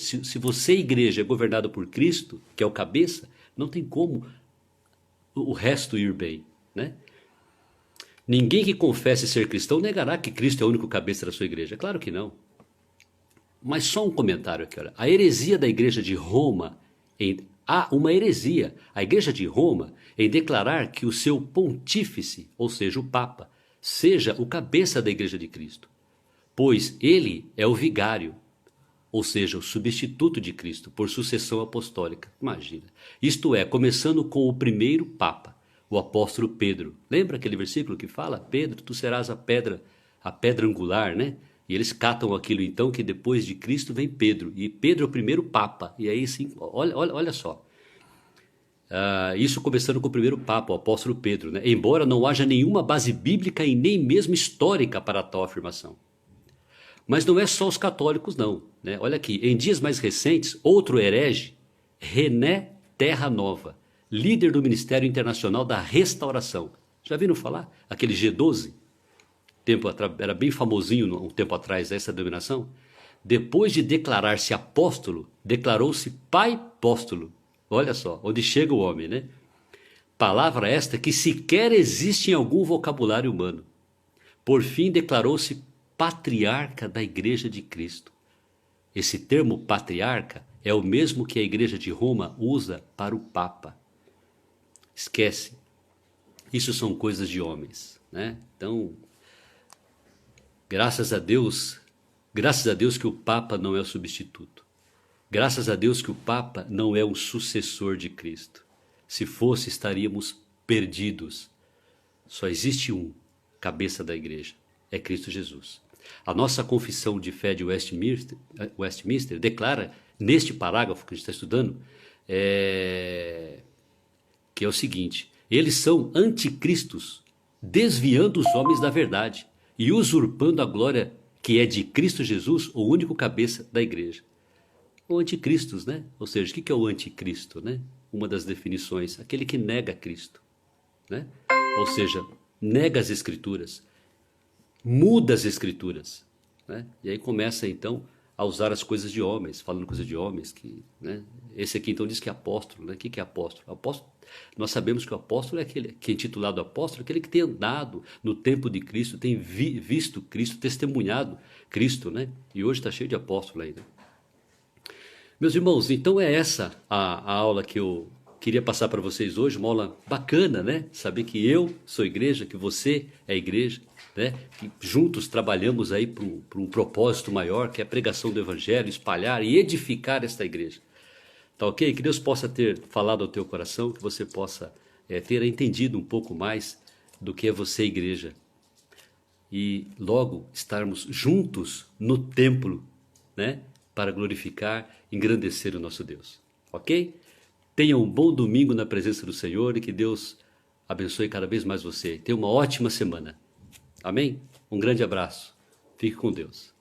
igreja, é governada por Cristo, que é o cabeça, não tem como o resto ir bem. Né? Ninguém que confesse ser cristão negará que Cristo é o único cabeça da sua igreja. Claro que não. Mas só um comentário aqui. Olha. A heresia da igreja de Roma, há uma heresia. A igreja de Roma em declarar que o seu pontífice, ou seja, o Papa, seja o cabeça da igreja de Cristo. Pois ele é o vigário, ou seja, o substituto de Cristo, por sucessão apostólica. Imagina. Isto é, começando com o primeiro Papa, o apóstolo Pedro. Lembra aquele versículo que fala: Pedro, tu serás a pedra angular, né? E eles catam aquilo então que depois de Cristo vem Pedro. E Pedro é o primeiro Papa. E aí sim, olha só. Isso começando com o primeiro Papa, o apóstolo Pedro, né? Embora não haja nenhuma base bíblica e nem mesmo histórica para tal afirmação. Mas não é só os católicos não, né? Olha aqui, em dias mais recentes, outro herege, René Terra Nova, líder do Ministério Internacional da Restauração. Já viram falar? Aquele G12? Era bem famosinho um tempo atrás essa denominação. Depois de declarar-se apóstolo, declarou-se pai apóstolo. Olha só, onde chega o homem, né? Palavra esta que sequer existe em algum vocabulário humano. Por fim, declarou-se patriarca da Igreja de Cristo. Esse termo patriarca é o mesmo que a Igreja de Roma usa para o Papa. Esquece. Isso são coisas de homens, né? Então, graças a Deus que o Papa não é o substituto. Graças a Deus que o Papa não é um sucessor de Cristo. Se fosse, estaríamos perdidos. Só existe um, cabeça da igreja, é Cristo Jesus. A nossa confissão de fé de Westminster declara, neste parágrafo que a gente está estudando, que é o seguinte: eles são anticristos, desviando os homens da verdade e usurpando a glória que é de Cristo Jesus, o único cabeça da igreja. O anticristos, né? Ou seja, o que é o anticristo, né? Uma das definições, aquele que nega Cristo, né? Ou seja, nega as escrituras, muda as escrituras, né? E aí começa então a usar as coisas de homens, falando coisas de homens, né? Esse aqui então diz que é apóstolo, né? O que é apóstolo? Apóstolo, nós sabemos que o apóstolo é aquele que é intitulado apóstolo, aquele que tem andado no tempo de Cristo, tem visto Cristo, testemunhado Cristo, né? E hoje está cheio de apóstolo aí, né? Meus irmãos, então é essa a aula que eu queria passar para vocês hoje, uma aula bacana, né? Saber que eu sou igreja, que você é igreja, né? Que juntos trabalhamos aí para um propósito maior, que é a pregação do evangelho, espalhar e edificar esta igreja. Tá ok? Que Deus possa ter falado ao teu coração, que você possa ter entendido um pouco mais do que é você, igreja. E logo estarmos juntos no templo, né? Para glorificar, engrandecer o nosso Deus. Ok? Tenha um bom domingo na presença do Senhor e que Deus abençoe cada vez mais você. Tenha uma ótima semana. Amém? Um grande abraço. Fique com Deus.